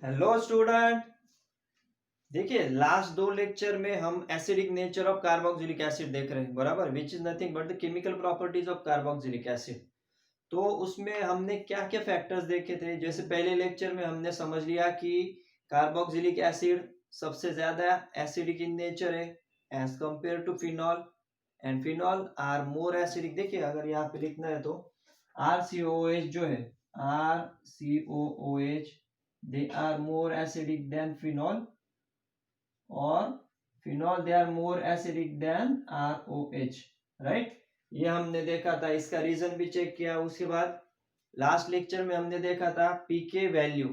Hello student. देखिए last दो lecture में हम acidic nature of carboxylic acid देख रहे हैं, बराबर, which is nothing but the chemical properties of carboxylic acid. तो उसमें हमने क्या क्या फैक्टर्स देखे थे। जैसे पहले लेक्चर में हमने समझ लिया कि कार्बोक्सिलिक एसिड सबसे ज्यादा एसिडिक इन नेचर है as compare to phenol, and phenol are more acidic. देखिए अगर यहाँ पे लिखना है तो RCOOH जो है, RCOOH they are more acidic than phenol, और phenol they are more acidic than ROH, right. ये हमने देखा था, इसका रीजन भी चेक किया। उसके बाद लास्ट लेक्चर में हमने देखा था pK value,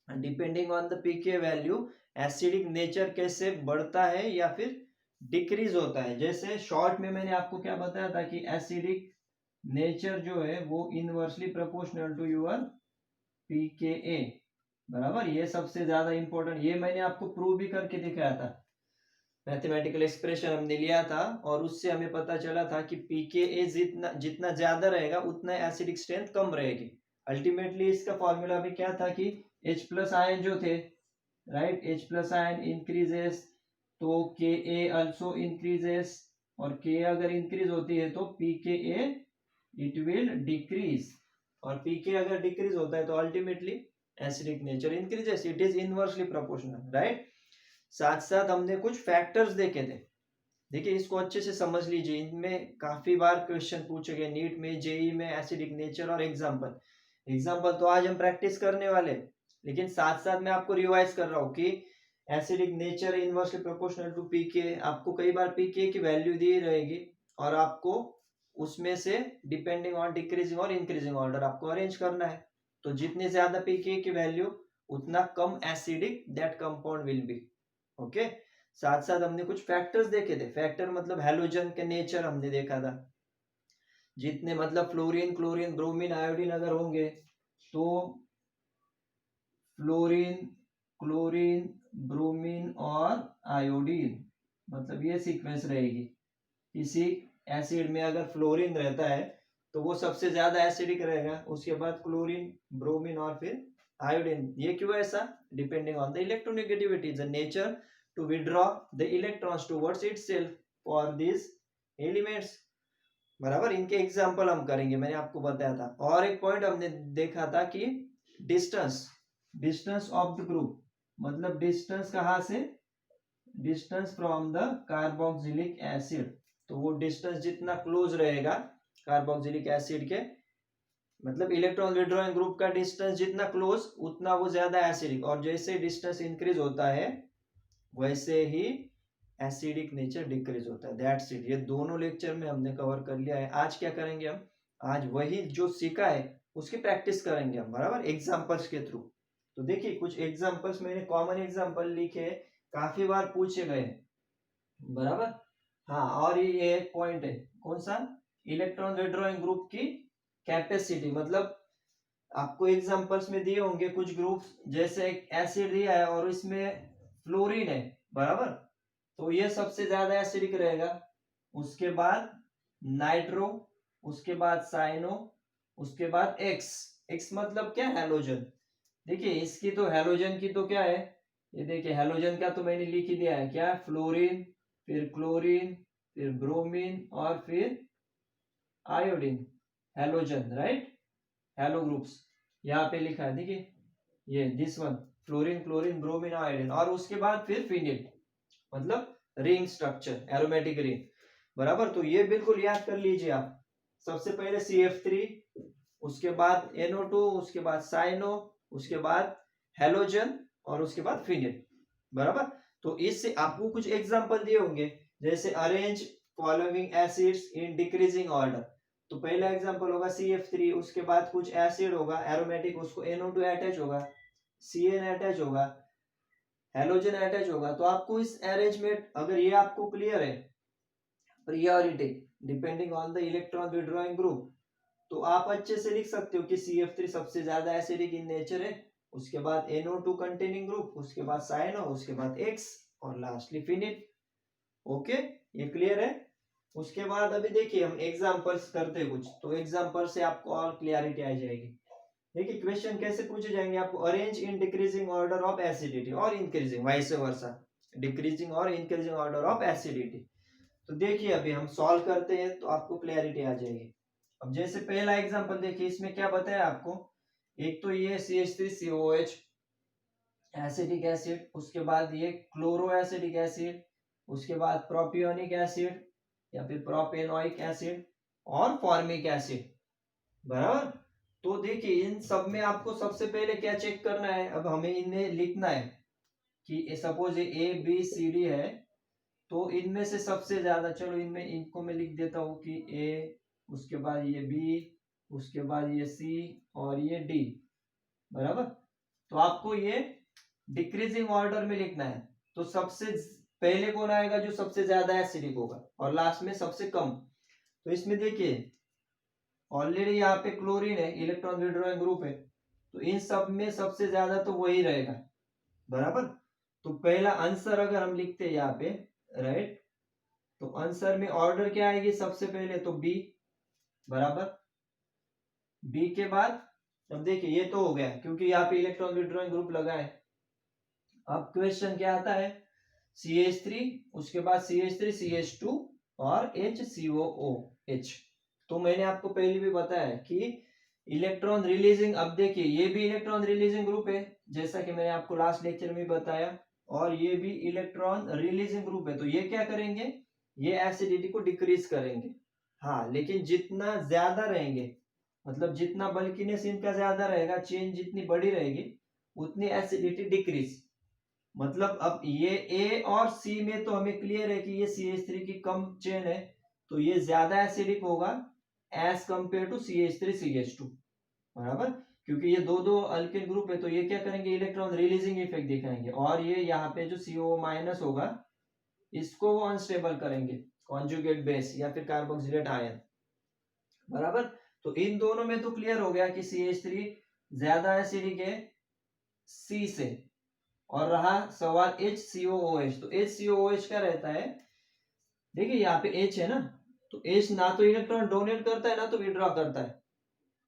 depending on the pK value acidic nature कैसे बढ़ता है या फिर डिक्रीज होता है। जैसे शॉर्ट में मैंने आपको क्या बताया था कि एसिडिक नेचर जो है वो inversely proportional to your pKa, बराबर। ये सबसे ज्यादा इंपॉर्टेंट, ये मैंने आपको प्रूव भी करके दिखाया था। मैथमेटिकल एक्सप्रेशन हमने लिया था और उससे हमें पता चला था कि पीकेए जितना जितना ज्यादा रहेगा उतना एसिडिक स्ट्रेंथ कम रहेगी। अल्टीमेटली इसका फॉर्मूला भी क्या था कि H प्लस आयन जो थे, right, H plus ion increases तो के ए ऑल्सो इंक्रीजेस, और के अगर इंक्रीज होती है तो पीकेए इट विल डिक्रीज, और पीके अगर डिक्रीज होता है तो ultimately acidic nature increases. It is inversely proportional, right. साथ साथ हमने कुछ फैक्टर्स देखे थे। देखिए इसको अच्छे से समझ लीजिए, इनमें काफी बार क्वेश्चन पूछे गए नीट में, जेई में, एसिडिक नेचर और एग्जाम्पल तो आज हम प्रैक्टिस करने वाले, लेकिन साथ साथ मैं आपको रिवाइज कर रहा हूँ कि acidic nature inversely proportional to pK. आपको कई बार पीके की वैल्यू दी रहेगी और आपको उसमें से डिपेंडिंग ऑन डिक्रीजिंग और इंक्रीजिंग ऑर्डर आपको अरेंज करना है। तो जितनी ज्यादा पीके की वैल्यू उतना कम acidic that compound will be. Okay, साथ साथ हमने कुछ फैक्टर्स देखे थे। फैक्टर मतलब हैलोजन के नेचर हमने देखा था। जितने मतलब फ्लोरीन, क्लोरीन, ब्रोमीन, आयोडीन अगर होंगे तो फ्लोरीन, क्लोरीन, ब्रोमीन और आयोडीन, मतलब ये सीक्वेंस रहेगी। किसी एसिड में अगर फ्लोरीन रहता है तो वो सबसे ज्यादा एसिडिक रहेगा, उसके बाद क्लोरीन, ब्रोमीन और फिर आयोडीन। ये क्यों ऐसा? Depending on the electronegativity, the nature to withdraw the electrons towards itself for this elements, बराबर। इनके एग्जांपल हम करेंगे, मैंने आपको बताया था। और एक पॉइंट हमने देखा था कि distance, distance of the group, मतलब डिस्टेंस कहाँ से, distance from the carboxylic acid. तो वो डिस्टेंस जितना क्लोज रहेगा कार्बोक्सिलिक एसिड के, मतलब इलेक्ट्रॉन विड्रॉइंग ग्रुप का डिस्टेंस जितना क्लोज उतना वो ज्यादा एसिडिक, और जैसे डिस्टेंस इंक्रीज होता है वैसे ही एसिडिक नेचर डिक्रीज होता है। That's it. ये दोनों लेक्चर में हमने कवर कर लिया है। आज क्या करेंगे हम? आज वही जो सीखा है उसकी प्रैक्टिस करेंगे हम, बराबर, एग्जांपल्स के थ्रू। तो देखिए कुछ एग्जांपल्स मैंने कॉमन एग्जांपल लिखे, काफी बार पूछे गए, बराबर। हाँ, और ये एक पॉइंट है, कौन सा? इलेक्ट्रॉन विड्रॉइंग ग्रुप की कैपेसिटी, मतलब आपको एग्जांपल्स में दिए होंगे कुछ ग्रुप्स, जैसे एक एसिड दिया है और इसमें फ्लोरीन है, बराबर, तो ये सबसे ज्यादा एसिडिक रहेगा। उसके बाद नाइट्रो, उसके बाद साइनो, उसके बाद एक्स। एक्स मतलब क्या? हैलोजन। देखिए इसकी तो हैलोजन की तो क्या है, ये देखिए हैलोजन का तो मैंने लिख ही दिया है, क्या? फ्लोरीन, फिर क्लोरीन, फिर ब्रोमीन और फिर iodine, halogen, right. Hello groups यहाँ पे लिखा है, देखिए ये this one, fluorine, chlorine, bromine, iodine, और उसके बाद फिर फिनिल, मतलब रिंग स्ट्रक्चर, एरोमेटिक रिंग, बराबर। तो ये बिल्कुल याद कर लीजिए आप। सबसे पहले CF3, उसके बाद NO2, उसके बाद साइनो, उसके बाद हैलोजन और उसके बाद फिनिल, बराबर। तो इससे आपको कुछ एग्जांपल दिए होंगे, जैसे arrange following acids in decreasing order. तो पहला एग्जांपल होगा CF3, उसके बाद कुछ एसिड होगा एरोमेटिक, उसको NO2 अटैच होगा, CN अटैच होगा, हैलोजन अटैच होगा। तो आपको इस अरेंजमेंट, अगर ये आपको क्लियर है, priority depending on the electron withdrawing group, तो आप अच्छे से लिख सकते हो कि CF3 सबसे ज्यादा एसिडिक इन नेचर है, उसके बाद NO2 कंटेनिंग ग्रुप, उसके बाद साइनो, उसके बाद X और लास्टली फिनिल। ओके, ये क्लियर है। उसके बाद अभी देखिए हम एग्जांपल्स करते कुछ, तो एग्जांपल से आपको और क्लियरिटी आ जाएगी। देखिए क्वेश्चन कैसे पूछे जाएंगे आपको, arrange in decreasing order of acidity और इंक्रीजिंग, वाइस वर्सा, डिक्रीजिंग और इंक्रीजिंग ऑर्डर ऑफ एसिडिटी। तो देखिए अभी हम सॉल्व करते हैं तो आपको क्लैरिटी आ जाएगी। अब जैसे पहला एग्जांपल देखिए, इसमें क्या बताया आपको, एक तो ये CH3COOH एसिडिक एसिड, उसके बाद ये क्लोरो एसिडिक एसिड, उसके बाद प्रोपियोनिक एसिड या फिर प्रोपेनोइक एसिड और फॉर्मिक एसिड, बराबर। तो देखिए इन सब में आपको सबसे पहले क्या चेक करना है, अब हमें इन्हें लिखना है कि सपोज ये ABCD है, तो इनमें से सबसे ज्यादा, चलो इनमें इनको मैं लिख देता हूं कि A, उसके बाद ये B, उसके बाद ये C और ये D, बराबर। तो आपको ये डिक्रीजिंग ऑर्डर में लिखना है। तो सबसे पहले कौन आएगा, जो सबसे ज्यादा एसिडिक होगा, और लास्ट में सबसे कम। तो इसमें देखिए ऑलरेडी यहाँ पे क्लोरीन है, इलेक्ट्रॉन विड्रॉइंग ग्रुप है, तो इन सब में सबसे ज्यादा तो वही रहेगा, बराबर। तो पहला आंसर अगर हम लिखते हैं यहाँ पे, राइट, तो आंसर में ऑर्डर क्या आएगी, सबसे पहले तो बी, बराबर। बी के बाद अब देखिए ये तो हो गया क्योंकि यहाँ पे इलेक्ट्रॉन विड्रॉइंग ग्रुप लगा है। अब क्वेश्चन क्या आता है, CH3, उसके बाद CH3 CH2 और HCOOH। तो मैंने आपको पहले भी बताया कि इलेक्ट्रॉन रिलीजिंग, अब देखिए ये भी इलेक्ट्रॉन रिलीजिंग ग्रुप है जैसा कि मैंने आपको लास्ट लेक्चर में बताया, और ये भी इलेक्ट्रॉन रिलीजिंग ग्रुप है। तो ये क्या करेंगे, ये एसिडिटी को डिक्रीज करेंगे। हाँ, लेकिन जितना ज्यादा रहेंगे, मतलब जितना बल्कीनेस इनका ज्यादा रहेगा, चेन जितनी बड़ी रहेगी, उतनी एसिडिटी डिक्रीज। मतलब अब ये A और C में तो हमें क्लियर है कि ये CH3 की कम चेन है, तो ये ज्यादा एसिडिक होगा as compare to CH3 CH2, बराबर। क्योंकि ये दो दो अल्किल ग्रुप है, तो ये क्या करेंगे, इलेक्ट्रॉन रिलीजिंग इफेक्ट दिखाएंगे, और ये यहाँ पे जो CO माइनस होगा इसको वो अनस्टेबल करेंगे, कॉन्जुगेट बेस या फिर कार्बोक्सिलेट आयन, बराबर। तो इन दोनों में तो क्लियर हो गया कि CH3 ज्यादा एसिडिक है C से। और रहा सवाल HCOOH, तो HCOOH क्या रहता है, देखिए यहाँ पे H है ना, तो H ना तो इलेक्ट्रॉन डोनेट करता है ना तो विड्रॉ करता है,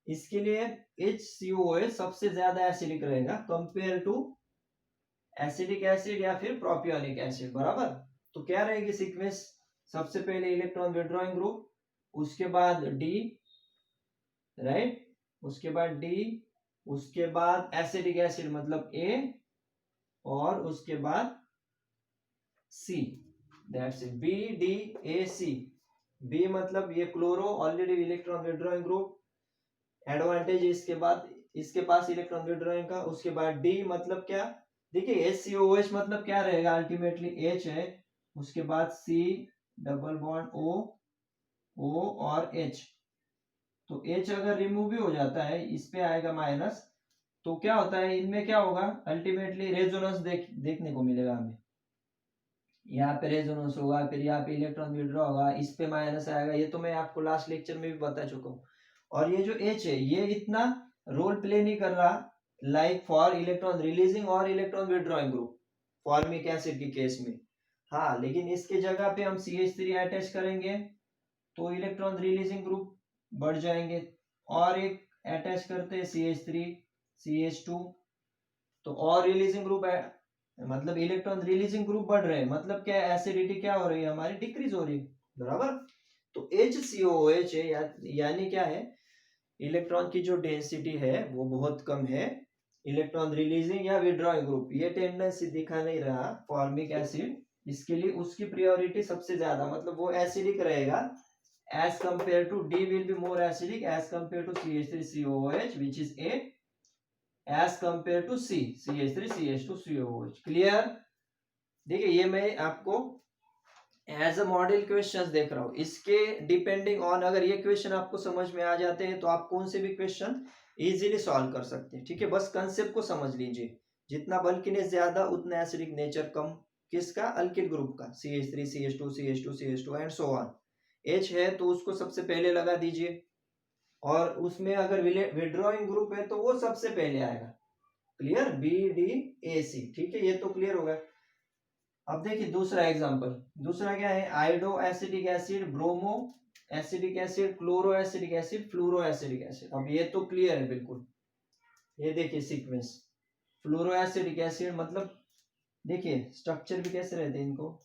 इसके लिए HCOOH सबसे ज्यादा एसिडिक रहेगा कंपेयर टू एसिडिक एसिड या फिर प्रोपियोनिक एसिड, बराबर। तो क्या रहेगी सीक्वेंस, सबसे पहले इलेक्ट्रॉन विड्रॉइंग ग्रुप, उसके बाद D, राइट, उसके बाद D, उसके बाद एसिडिक एसिड मतलब A, और उसके बाद C, that's it, BDAC। B मतलब ये chloro, already electron withdrawing group, advantage इसके बाद इसके पास इलेक्ट्रॉन विड्रॉइंग का। उसके बाद D मतलब क्या, देखिए HCOH मतलब क्या रहेगा, अल्टीमेटली H है, उसके बाद C डबल बॉन्ड O और H। तो H अगर रिमूव भी हो जाता है, इस पे आएगा माइनस, तो क्या होता है, इनमें क्या होगा, अल्टीमेटली रेजोनेंस देखने को मिलेगा हमें, यहाँ पे रेजोनेंस होगा, फिर यहाँ पे इलेक्ट्रॉन विड्रॉ होगा, इस पे माइनस आएगा, ये तो मैं आपको लास्ट लेक्चर में भी बता चुका हूँ। और ये जो H है ये इतना रोल प्ले नहीं कर रहा, लाइक फॉर इलेक्ट्रॉन रिलीजिंग और electron withdrawing group formic acid के केस में। हाँ, लेकिन इसके जगह पे हम CH3 अटैच करेंगे तो इलेक्ट्रॉन रिलीजिंग ग्रुप बढ़ जाएंगे, और एक अटैच करते हैं CH3 CH2, तो और रिलीजिंग ग्रुप है, मतलब इलेक्ट्रॉन रिलीजिंग ग्रुप बढ़ रहे हैं, मतलब क्या, एसिडिटी क्या हो रही है हमारी, डिक्रीज हो रही है, बराबर। तो HCOOH है, यानी क्या है, इलेक्ट्रॉन की जो डेंसिटी है वो बहुत कम है, इलेक्ट्रॉन रिलीजिंग या विड्रॉइंग ग्रुप ये टेंडेंसी दिखा नहीं रहा फॉर्मिक एसिड, इसके लिए उसकी प्रायोरिटी सबसे ज्यादा, मतलब वो एसिडिक रहेगा as compared to D will be more acidic as compared to CH3COOH which is A as compared to C CH3CH2COOH, clear. देखिए ये मैं आपको एज अ मॉडल क्वेश्चंस देख रहा हूँ, इसके डिपेंडिंग ऑन, अगर ये क्वेश्चन आपको समझ में आ जाते हैं तो आप कौन से भी क्वेश्चन इजीली सॉल्व कर सकते हैं, ठीक है। बस कंसेप्ट को समझ लीजिए, जितना बल्कीनेस ज्यादा उतना एसिडिक नेचर कम, किसका, अल्किल ग्रुप का, CH3 CH2 CH2 CH2 and so on. H है तो उसको सबसे पहले लगा दीजिए, और उसमें अगर विड्रॉइंग ग्रुप है तो वो सबसे पहले आएगा, क्लियर, BDAC, ठीक है, ये तो क्लियर होगा। अब देखिए दूसरा एग्जांपल, दूसरा क्या है, iodo acidic acid, bromo acidic acid, chloro acidic acid, fluoro acidic acid. अब ये तो क्लियर है बिल्कुल, ये देखिए सीक्वेंस, फ्लोरो एसिडिक एसिड मतलब देखिए स्ट्रक्चर भी कैसे रहते हैं इनको।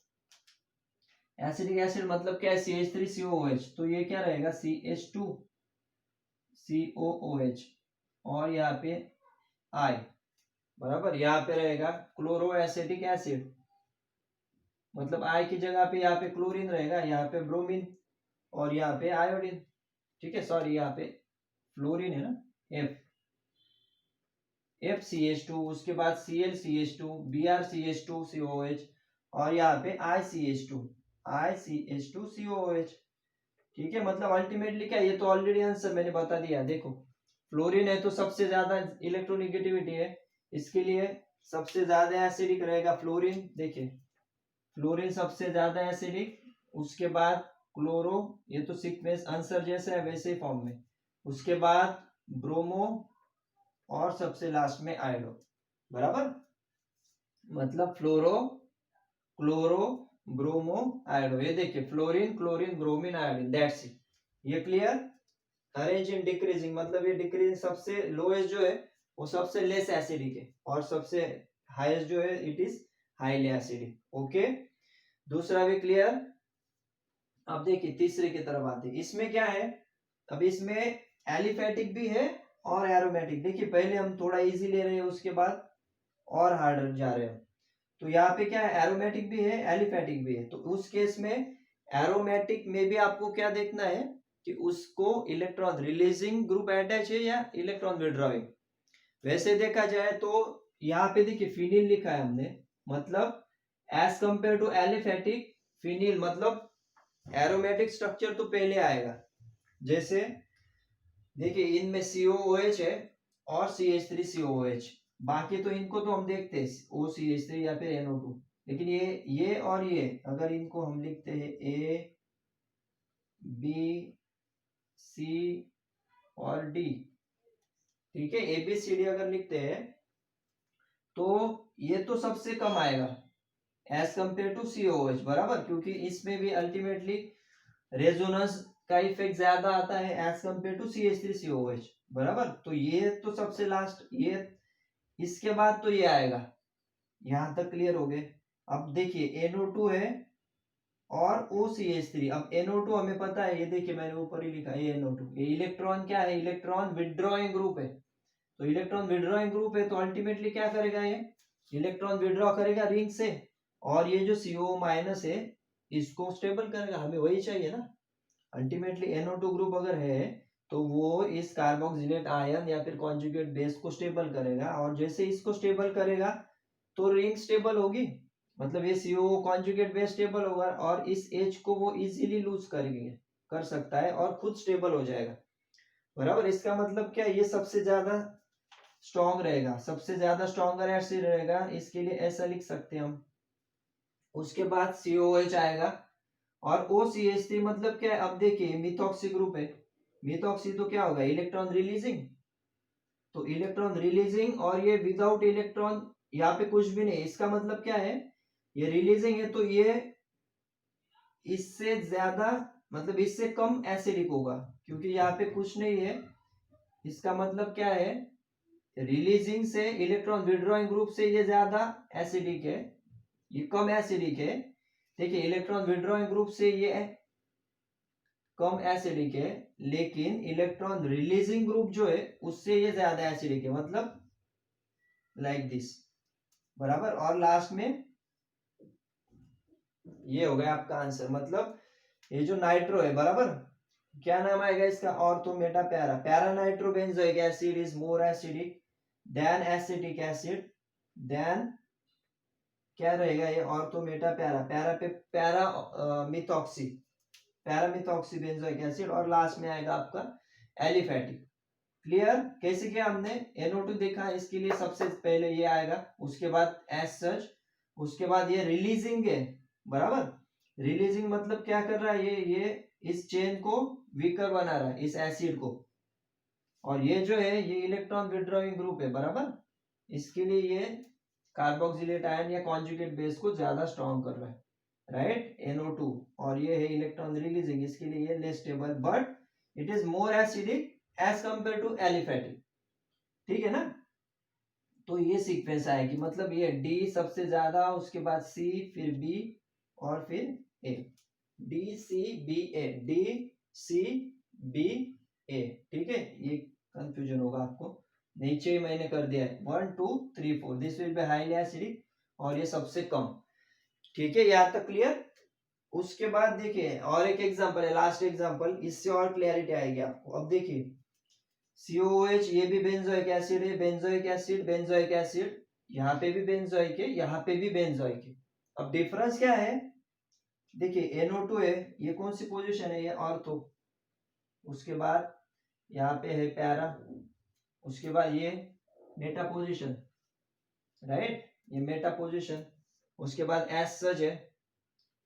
एसिडिक एसिड मतलब क्या है, CH3COOH, तो ये क्या रहेगा CH2COOH, और यहाँ पे I, बराबर। यहाँ पे रहेगा क्लोरो एसिडिक एसिड, मतलब I की जगह पे यहाँ पे क्लोरीन रहेगा, यहाँ पे ब्रोमीन, और यहाँ पे आयोडीन। ठीक है, सॉरी यहाँ पे फ्लोरीन है ना, FCH2, उसके बाद ClCH2, BrCH2COOH, और यहाँ पे ICH2COOH। ठीक है, मतलब अल्टीमेटली क्या, ये तो ऑलरेडी आंसर मैंने बता दिया। देखो फ्लोरीन है तो सबसे ज्यादा इलेक्ट्रोनिगेटिविटी है, इसके लिए सबसे ज्यादा एसिडिक रहेगा फ्लोरीन। देखिए फ्लोरीन सबसे ज्यादा एसिडिक, उसके बाद क्लोरो, ये तो सीक्वेंस आंसर जैसे है वैसे ही फॉर्म में, उसके बाद ब्रोमो, और सबसे लास्ट में आयोडो, बराबर। मतलब फ्लोरो, क्लोरो, ब्रोमो, आयोडो। ये देखिए fluorine, chlorine, bromine, iodine, that's it. ये क्लियर। अरेंज इन डिक्रीजिंग, मतलब ये डिक्रीजिंग, सबसे लोएस्ट जो है वो सबसे लेस एसिडिक है, और सबसे हाईएस्ट जो है it is highly acidic. Okay, दूसरा भी क्लियर। अब देखिए तीसरे की तरफ आते हैं। इसमें क्या है, अब इसमें एलिफेटिक भी है और एरोमेटिक। देखिए पहले हम थोड़ा इजी ले रहे हैं, उसके बाद और हार्डर जा रहे हैं। तो यहाँ पे क्या है, एरोमेटिक भी है, एलिफेटिक भी है। तो उस केस में एरोमेटिक में भी आपको क्या देखना है कि उसको इलेक्ट्रॉन रिलीजिंग ग्रुप अटैच है या इलेक्ट्रॉन विड्रॉइंग। वैसे देखा जाए तो यहाँ पे देखिए फिनिल लिखा है हमने, मतलब as compare to aliphatic, phenyl मतलब एरोमेटिक स्ट्रक्चर तो पहले आएगा। जैसे देखिए इनमें COOH है और CH3COOH, बाकी तो इनको तो हम देखते हैं OCH3 या फिर NO2, लेकिन ये और ये अगर इनको हम लिखते हैं ABCD, ठीक है, ABCD अगर लिखते हैं तो ये तो सबसे कम आएगा एज कंपेयर टू COOH, बराबर, क्योंकि इसमें भी अल्टीमेटली रेजोनेंस का इफेक्ट ज्यादा आता है एज कंपेयर टू CH3COOH, बराबर। तो ये तो सबसे लास्ट, ये इसके बाद तो ये आएगा। यहां तक क्लियर हो गए। अब देखिए NO2 है और OCH3। अब NO2 हमें पता है, ये देखिए मैंने ऊपर ही लिखा है NO2, ये इलेक्ट्रॉन क्या है, इलेक्ट्रॉन विड्रॉइंग ग्रुप है। तो इलेक्ट्रॉन विड्रॉइंग ग्रुप है तो अल्टीमेटली क्या करेगा, ये इलेक्ट्रॉन विड्रॉ करेगा रिंग से, और ये जो CO माइनस है इसको स्टेबल करेगा, हमें वही चाहिए ना। अल्टीमेटली NO2 ग्रुप अगर है तो वो इस कार्बोक्सिलेट आयन या फिर कॉन्जुगेट बेस को स्टेबल करेगा, और जैसे इसको स्टेबल करेगा तो रिंग स्टेबल होगी, मतलब ये CO कॉन्जुगेट बेस स्टेबल होगा, और इस H को वो इजीली लूज कर सकता है और खुद स्टेबल हो जाएगा, बराबर। इसका मतलब क्या, ये सबसे ज्यादा स्ट्रॉन्ग रहेगा, सबसे ज्यादा स्ट्रॉन्गर एसिड रहेगा, इसके लिए ऐसा लिख सकते हैं हम। उसके बाद COH आएगा, और OCH3 मतलब क्या है, अब देखिए मिथॉक्सी ग्रुप है, मिथॉक्सी तो क्या होगा, इलेक्ट्रॉन रिलीजिंग, तो इलेक्ट्रॉन रिलीजिंग, और ये विदाउट इलेक्ट्रॉन, यहाँ पे कुछ भी नहीं। इसका मतलब क्या है, ये रिलीजिंग है तो ये इससे ज्यादा, मतलब इससे कम एसिडिक होगा, क्योंकि यहाँ पे कुछ नहीं है। इसका मतलब क्या है, रिलीजिंग से इलेक्ट्रॉन विड्रॉइंग ग्रुप से ये ज्यादा एसिडिक है, ये कम एसिडिक है। देखिए इलेक्ट्रॉन विड्रॉइंग ग्रुप से ये कम एसिडिक है, लेकिन इलेक्ट्रॉन रिलीजिंग ग्रुप जो है उससे ये ज्यादा एसिडिक है, मतलब लाइक दिस, बराबर। और लास्ट में ये हो गया आपका आंसर, मतलब ये जो नाइट्रो है, बराबर, क्या नाम आएगा इसका, ortho meta para, para nitro benzoic acid is more acidic than acetic acid, then क्या रहेगा ये, ऑर्थो मेटा पैरा, पैरा पे para methoxy, para methoxy benzoic acid, और लास्ट में आएगा आपका एलिफेटिक। क्लियर। कैसे किया हमने, NO2 देखा, इसके लिए सबसे पहले ये आएगा, उसके बाद एज सच, उसके बाद ये रिलीजिंग है, बराबर। रिलीजिंग मतलब क्या कर रहा है, ये इस चेन को वीकर बना रहा है, इस एसिड को, और ये जो है ये इलेक्ट्रॉन विड्रॉइंग ग्रुप है, बराबर। इसके लिए ये कार्बोक्सिलेट आयन या कॉन्जुगेट बेस को ज्यादा स्ट्रॉन्ग कर रहा है, राइट, NO2, और ये है इलेक्ट्रॉन रिलीजिंग, इसके लिए ये less stable, but it is more acidic as compare to aliphatic, ठीक है ना। तो ये सीक्वेंस आएगी, मतलब ये डी सबसे ज्यादा, उसके बाद सी, फिर बी और फिर ए। डी सी बी ए, डी सी बी ए, ठीक है। ये कंफ्यूजन होगा आपको, नीचे ही मैंने कर दिया है 1 2 3 4, this will be highly acidic और ये सबसे कम, ठीक है। यहाँ तक क्लियर। उसके बाद देखिए और एक एग्जांपल है, लास्ट एग्जांपल, इससे और क्लियरिटी आएगी आपको। अब देखिए COOH, ये भी बेंजोइक एसिड है, बेंजोइक एसिड, बेंजोइक एसिड, यहाँ पे भी बेंजोइक है, यहाँ पे भी बेंजोइक है। अब डिफरेंस क्या है, देखिए NO2 है, ये कौन सी पोजीशन है, ये ऑर्थो, उसके बाद यहाँ पे है पैरा, उसके बाद ये मेटा पोजीशन, राइट, ये मेटा पोजीशन, उसके बाद एस सच है,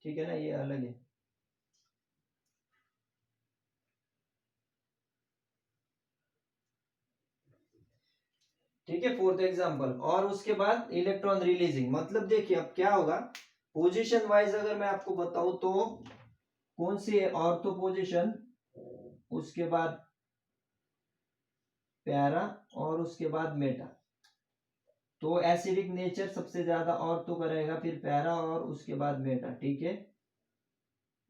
ठीक है ना, ये अलग है। ठीक है, फोर्थ एग्जांपल। और उसके बाद इलेक्ट्रॉन रिलीजिंग, मतलब देखिए अब क्या होगा, पोजीशन वाइज अगर मैं आपको बताऊं तो कौन सी है, ऑर्थो पोजीशन, उसके बाद पैरा और उसके बाद मेटा। तो एसिडिक नेचर सबसे ज्यादा ऑर्थो का रहेगा, फिर पैरा और उसके बाद मेटा, ठीक है।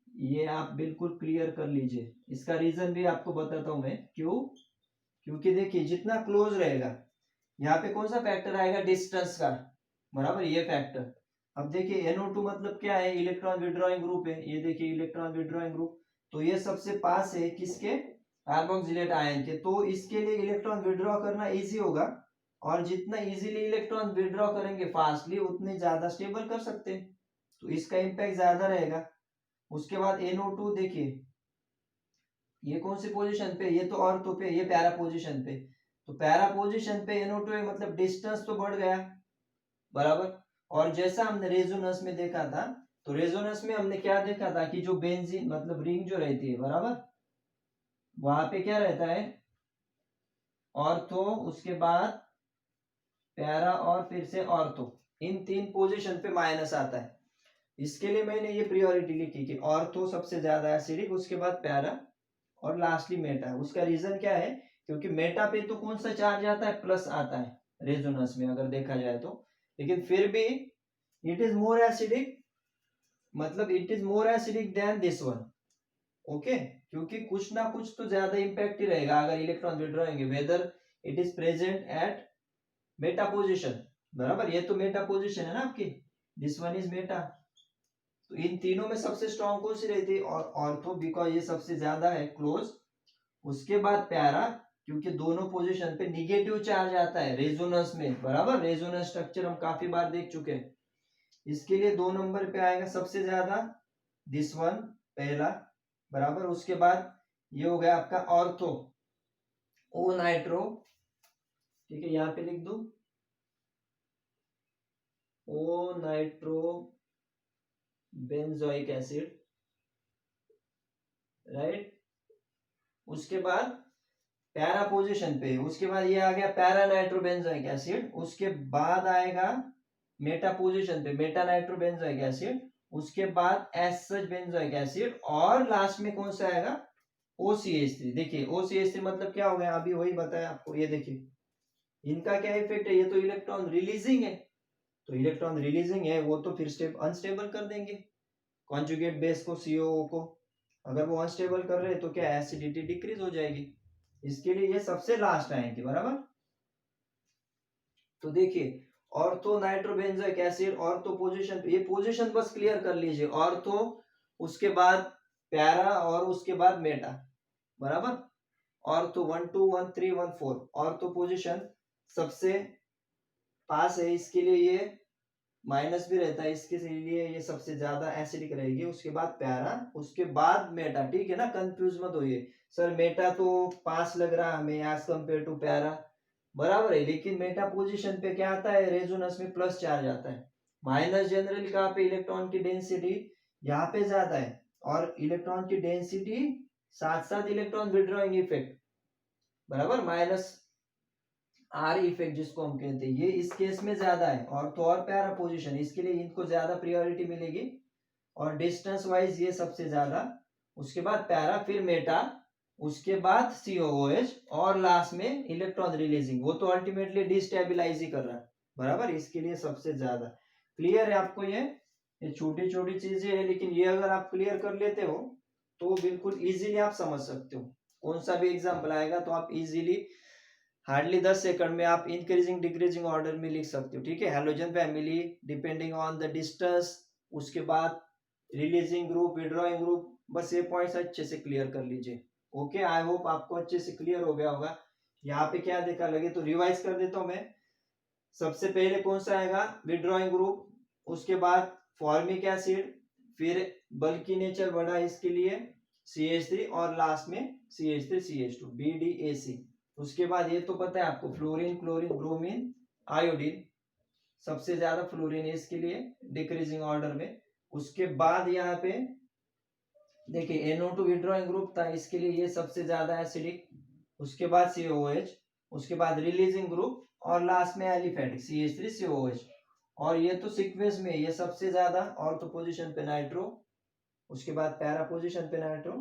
ये आप बिल्कुल क्लियर कर लीजिए, इसका रीजन भी आपको बताता हूं मैं क्यों। क्योंकि देखिए जितना क्लोज रहेगा, यहाँ पे कौन सा फैक्टर आएगा, डिस्टेंस का, बराबर, ये फैक्टर। अब देखिए NO2 मतलब क्या है, इलेक्ट्रॉन विड्रॉइंग ग्रुप है, ये देखिए इलेक्ट्रॉन विड्रॉइंग ग्रुप, तो ये सबसे पास है किसके, कार्बोक्सिलेट आयन के, तो इसके लिए इलेक्ट्रॉन विड्रॉ करना इजी होगा, और जितना इजीली इलेक्ट्रॉन विड्रॉ करेंगे फास्टली, उतने ज्यादा स्टेबल कर सकते हैं, तो इसका इम्पैक्ट ज्यादा रहेगा। उसके बाद NO2 देखिए ये कौन सी पोजीशन पे, ये तो ऑर्थो पे, ये पैरा पोजीशन पे, तो पैरा पोजीशन पे NO2 है, मतलब डिस्टेंस तो बढ़ गया, बराबर। और जैसा हमने रेजोनेंस में देखा था, तो रेजोनेंस में हमने क्या देखा था कि जो बेंजीन मतलब रिंग जो रहती है, बराबर, वहां पे क्या रहता है, ऑर्थो, उसके बाद पैरा और फिर से ऑर्थो, इन तीन पोजीशन पे माइनस आता है। इसके लिए मैंने ये प्रायोरिटी लिखी कि ऑर्थो सबसे ज्यादा एसिडिक, उसके बाद पैरा और लास्टली मेटा। उसका रीजन क्या है, क्योंकि मेटा पे तो कौन सा चार्ज आता है, प्लस आता है रेजोनेंस में अगर देखा जाए तो, लेकिन फिर भी इट इज मोर एसिडिक, मतलब it is more acidic then this one, okay. क्योंकि कुछ ना कुछ तो ज्यादा इंपैक्ट ही रहेगा अगर इलेक्ट्रॉन विड्रॉएंगे, whether it is present at meta position, बराबर, ये तो मेटा पोजिशन है ना आपकी, दिस वन इज मेटा। तो इन तीनों में सबसे स्ट्रॉन्ग कौन सी रहती है, और ऑर्थो, बिकॉज ये सबसे ज्यादा है क्लोज। उसके बाद पैरा, क्योंकि दोनों पोजीशन पे निगेटिव चार्ज आता है रेजोनेंस में, बराबर, रेजोनेंस स्ट्रक्चर हम काफी बार देख चुके हैं। इसके लिए 2 नंबर पे आएगा सबसे ज्यादा दिस वन, पहला, बराबर। उसके बाद ये हो गया आपका ऑर्थो, ओ नाइट्रो, ठीक है, यहां पे लिख दो ओ नाइट्रो बेंजोइक एसिड, राइट। उसके बाद पैरा पोजीशन पे, उसके बाद ये आ गया पैरा नाइट्रोबेंजोइक एसिड, उसके बाद आएगा मेटा पोजीशन पे मेटा नाइट्रोबेंजोइक एसिड, उसके बाद एस सच बेंजोइक एसिड, और लास्ट में कौन सा आएगा, OCH3। देखिए OCH3 मतलब क्या हो गया, अभी वही बताया आपको, ये देखिए इनका क्या इफेक्ट है, ये तो इलेक्ट्रॉन रिलीजिंग है, तो इलेक्ट्रॉन रिलीजिंग है वो तो फिर अनस्टेबल कर देंगे कॉन्जुगेट बेस को, COO को। अगर वो अनस्टेबल कर रहे हैं तो क्या एसिडिटी डिक्रीज हो जाएगी, इसके लिए ये सबसे लास्ट आएंगे, बराबर। तो देखिए ortho nitrobenzoic acid, ortho position, ये पोजीशन बस क्लियर कर लीजिए, ऑर्थो, उसके बाद पैरा और उसके बाद मेटा, बराबर। ऑर्थो 1 2 1 3 1 4, ऑर्थो पोजीशन सबसे पास है, इसके लिए ये माइनस भी रहता है, इसके लिए ये सबसे ज्यादा एसिडिक रहेगी। उसके बाद पैरा, उसके बाद मेटा, ठीक है ना, कंफ्यूज मत होइए, सर मेटा तो पास लग रहा है हमें एज कंपेयर टू पैरा, बराबर है, लेकिन मेटा पोजीशन पे क्या आता है, रेजोनेंस में प्लस चार्ज आता है, माइनस जनरली कहाँ पे, इलेक्ट्रॉन की डेंसिटी यहाँ पे ज्यादा है, और इलेक्ट्रॉन की डेंसिटी साथ साथ इलेक्ट्रॉन विड्रॉइंग इफेक्ट, बराबर, माइनस आर इफेक्ट जिसको हम कहते हैं, ये इस केस में ज्यादा है, और तो और पैरा पोजीशन, इसके लिए इनको ज्यादा प्रायोरिटी मिलेगी, और डिस्टेंस वाइज ये सबसे ज्यादा, उसके बाद पैरा, फिर मेटा, उसके बाद COOH और लास्ट में इलेक्ट्रॉन रिलीजिंग, वो तो अल्टीमेटली डिस्टेबिलाईज ही कर रहा है, बराबर। इसके लिए सबसे ज्यादा क्लियर है आपको। ये छोटी छोटी चीजें है, लेकिन ये अगर आप क्लियर कर लेते हो तो बिल्कुल इजीली आप समझ सकते हो। कौन सा भी एग्जाम्पल आएगा तो आप इजीली हार्डली 10 सेकंड में आप इंक्रीजिंग डिक्रीजिंग ऑर्डर में लिख सकते हो, ठीक है। Halogen family depending on the distance, उसके बाद रिलीजिंग ग्रुप, विड्रॉइंग ग्रुप, बस ये पॉइंट्स अच्छे से क्लियर कर लीजिए। ओके, आई होप आपको अच्छे से क्लियर हो गया होगा। यहाँ पे क्या देखा लगे तो रिवाइज कर देता हूँ मैं। सबसे पहले कौन सा आएगा, विड्रॉइंग ग्रुप, उसके बाद फॉर्मिक एसिड, फिर बल्कि नेचर बढ़ा इसके लिए CH3, और लास्ट में CH3CH2 BDAC। उसके बाद ये तो पता है आपको, फ्लोरीन, क्लोरीन, ब्रोमीन, आयोडीन, सबसे ज्यादा फ्लोरीन है इसके लिए डिक्रीजिंग ऑर्डर में। उसके बाद यहाँ पे देखिए NO2 विड्रॉइंग ग्रुप था, इसके लिए ये सबसे ज्यादा एसिडिक। उसके बाद COOH, उसके बाद रिलीजिंग ग्रुप, और लास्ट में एलिफेटिक CH3COOH। और ये तो सीक्वेंस में ये सबसे ज्यादा ऑर्थो पोजीशन पे नाइट्रो, उसके बाद पैरा पोजीशन पे नाइट्रो,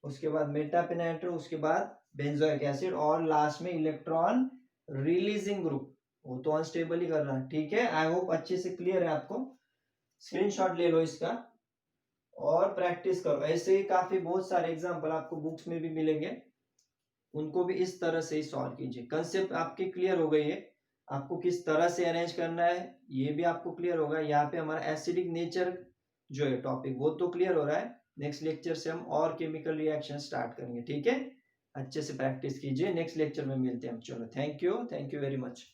उसके बाद मेटा पे नाइट्रो, उसके बाद बेंजोइक एसिड, और लास्ट में इलेक्ट्रॉन रिलीजिंग ग्रुप, वो तो अनस्टेबल ही कर रहा है, ठीक है। आई होप अच्छे से क्लियर है आपको। स्क्रीनशॉट ले लो इसका और प्रैक्टिस करो। ऐसे ही काफी बहुत सारे एग्जांपल आपको बुक्स में भी मिलेंगे, उनको भी इस तरह से ही सॉल्व कीजिए। कंसेप्ट आपके क्लियर हो गई है, आपको किस तरह से अरेंज करना है ये भी आपको क्लियर होगा। यहाँ पे हमारा एसिडिक नेचर जो है टॉपिक, वो तो क्लियर हो रहा है। नेक्स्ट लेक्चर से हम और केमिकल रिएक्शन स्टार्ट करेंगे, ठीक है। अच्छे से प्रैक्टिस कीजिए, नेक्स्ट लेक्चर में मिलते हैं हम। चलो, थैंक यू वेरी मच।